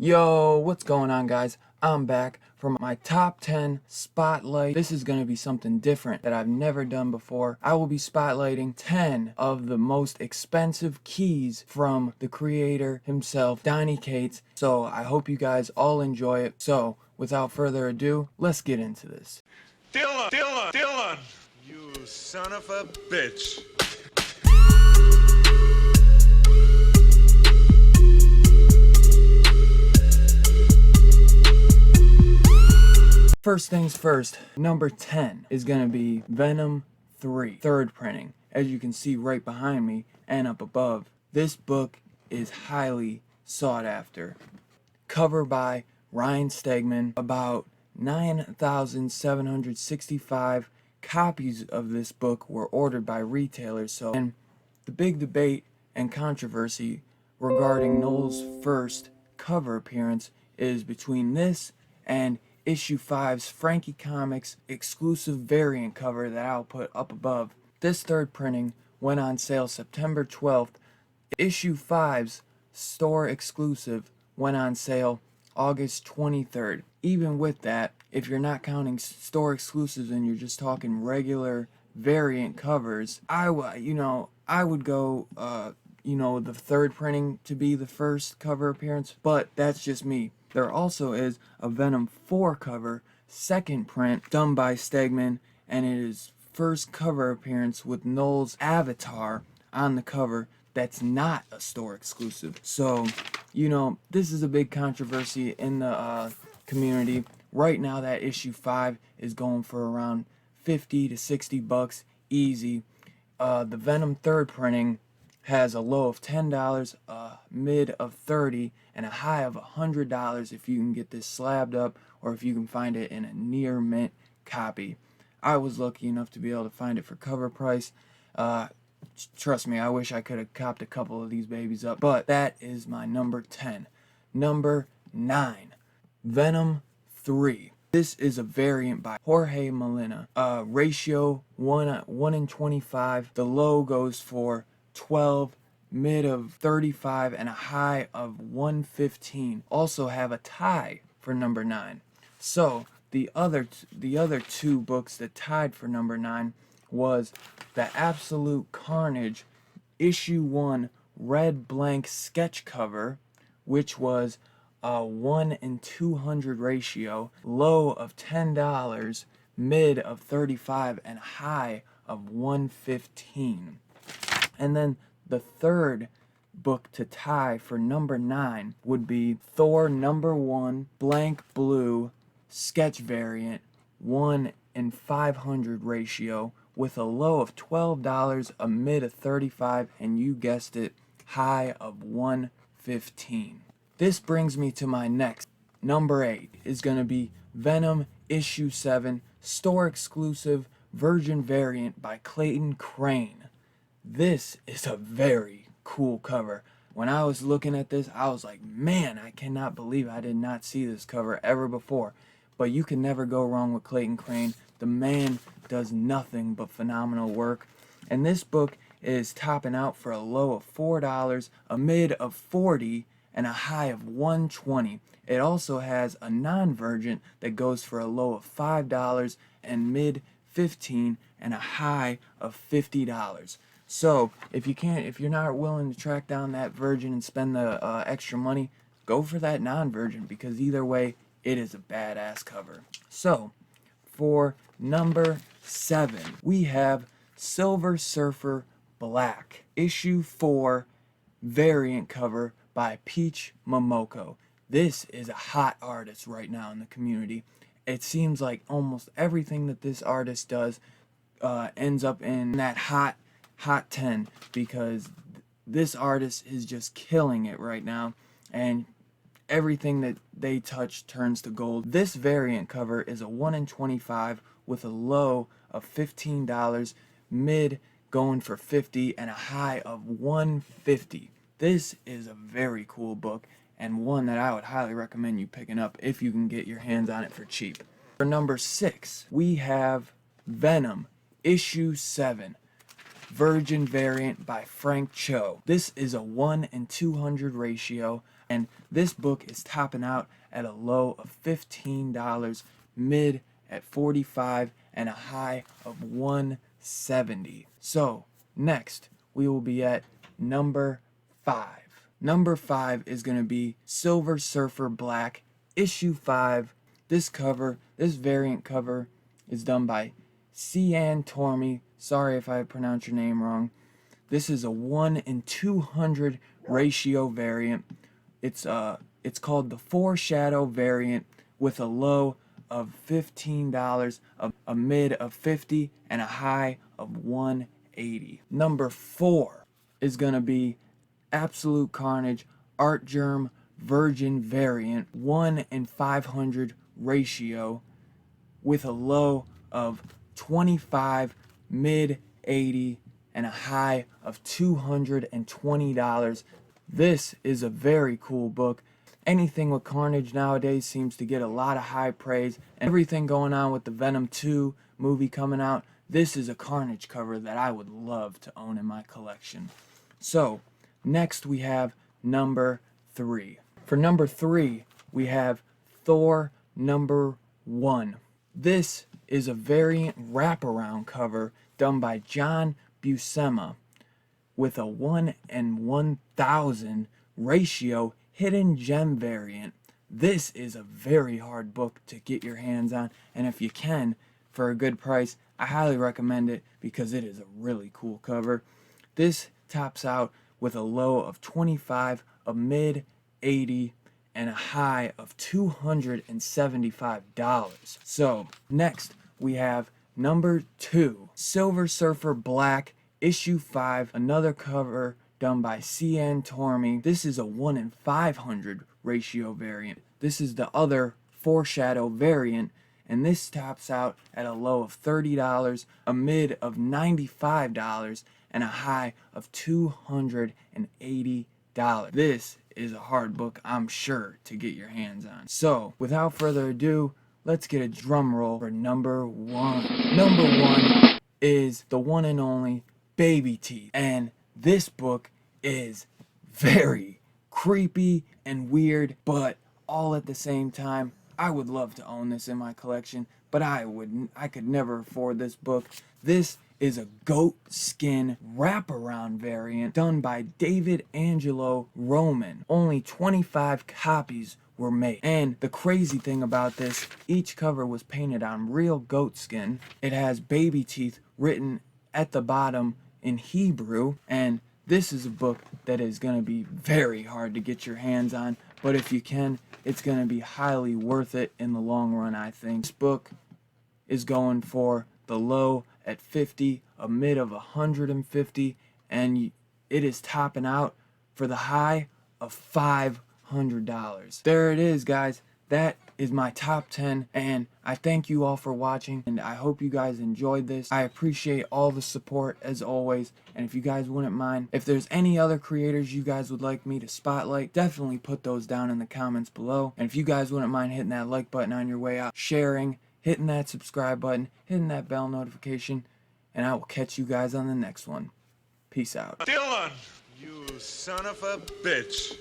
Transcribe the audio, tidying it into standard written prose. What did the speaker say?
Yo, what's going on, guys? I'm back for my top 10 spotlight. This is going to be something different that I've never done before. I will be spotlighting 10 of the most expensive keys from the creator himself, Donny Cates. So I hope you guys all enjoy it. So without further ado, let's get into this. Dylan! You son of a bitch. First things first, number 10 is going to be Venom 3, third printing. As you can see right behind me and up above, this book is highly sought after. Cover by Ryan Stegman. About 9,765 copies of this book were ordered by retailers. And the big debate and controversy regarding Noel's first cover appearance is between this and issue 5's Frankie Comics exclusive variant cover that I'll put up above. This third printing went on sale September 12th. Issue 5's store exclusive went on sale August 23rd. Even with that, if you're not counting store exclusives and you're just talking regular variant covers, I would go the third printing to be the first cover appearance, but that's just me. There also is a Venom 4 cover, second print, done by Stegman, and it is first cover appearance with Noel's avatar on the cover that's not a store exclusive. So, this is a big controversy in the community. Right now, that issue 5 is going for around 50 to 60 bucks easy. The Venom third printing has a low of $10, a mid of $30, and a high of $100 if you can get this slabbed up or if you can find it in a near mint copy. I was lucky enough to be able to find it for cover price. Trust me, I wish I could have copped a couple of these babies up, but that is my number 10. Number 9, Venom 3. This is a variant by Jorge Molina. Ratio 1 in 25. The low goes for 12, mid of 35, and a high of 115. Also have a tie for number 9. So the other two books that tied for number 9 was The Absolute Carnage issue 1 red blank sketch cover, which was a 1 in 200 ratio, low of $10, mid of 35, and high of 115. And then the third book to tie for number 9 would be Thor number 1 blank blue sketch variant, 1 in 500 ratio, with a low of $12, a mid of 35, and you guessed it, high of 115. This brings me to my next. Number 8 is going to be Venom issue 7 store exclusive virgin variant by Clayton Crane. This is a very cool cover. When I was looking at this, I was like, man, I cannot believe I did not see this cover ever before. But you can never go wrong with Clayton Crane. The man does nothing but phenomenal work. And this book is topping out for a low of $4, a mid of 40, and a high of 120. It also has a non-virgin that goes for a low of $5 and mid 15 and a high of $50. So if you're not willing to track down that virgin and spend the extra money, go for that non-virgin, because either way, it is a badass cover. So for number 7, we have Silver Surfer Black issue 4 variant cover by Peach Momoko. This is a hot artist right now in the community. It seems like almost everything that this artist does ends up in that hot 10, because this artist is just killing it right now, and everything that they touch turns to gold. This variant cover is a 1 in 25 with a low of $15, mid going for 50, and a high of 150. This is a very cool book, and one that I would highly recommend you picking up if you can get your hands on it for cheap. For number 6, we have Venom issue 7 virgin variant by Frank Cho. This is a 1 in 200 ratio, and This book is topping out at a low of $15, mid at $45, and a high of $170. So next we will be at number 5. Number 5 is going to be Silver Surfer Black, issue 5. This variant cover is done by Cian Tormey. Sorry if I pronounced your name wrong. This is a 1:200 ratio variant. It's called the Foreshadow variant with a low of $15, a mid of $50, and a high of $180. Number 4 is gonna be Absolute Carnage Art Germ Virgin variant, 1:500 ratio with a low of 25, mid 80, and a high of $220. This is a very cool book. Anything with Carnage nowadays seems to get a lot of high praise, and everything going on with the Venom II movie coming out, this is a Carnage cover that I would love to own in my collection. So next we have number 3. For number 3 we have Thor number 1. This is a variant wraparound cover done by John Buscema with a 1:1000 ratio hidden gem variant. This is a very hard book to get your hands on, and if you can, for a good price, I highly recommend it because it is a really cool cover. This tops out with a low of 25, a mid 80, and a high of $275. So next we have number 2, Silver Surfer Black, issue 5, another cover done by Cian Tormey. This is a 1:500 ratio variant. This is the other Foreshadow variant, and this tops out at a low of $30, a mid of $95, and a high of $280. This is a hard book, I'm sure, to get your hands on. So without further ado, let's get a drum roll for number 1. Number 1 is the one and only Baby Teeth, and this book is very creepy and weird, but all at the same time. I would love to own this in my collection, but I could never afford this book. This is a goat skin wraparound variant done by David Angelo Roman. Only 25 copies were made. And the crazy thing about this, each cover was painted on real goat skin. It has Baby Teeth written at the bottom in Hebrew, and this is a book that is going to be very hard to get your hands on, but if you can, it's going to be highly worth it in the long run, I think. This book is going for the low at 50, a mid of 150, and it is topping out for the high of $500. There it is, guys. That is my top 10, and I thank you all for watching, and I hope you guys enjoyed this. I appreciate all the support as always, and if you guys wouldn't mind, if there's any other creators you guys would like me to spotlight, definitely put those down in the comments below. And if you guys wouldn't mind hitting that like button on your way out, sharing, hitting that subscribe button, hitting that bell notification, and I will catch you guys on the next one. Peace out. Dylan, you son of a bitch.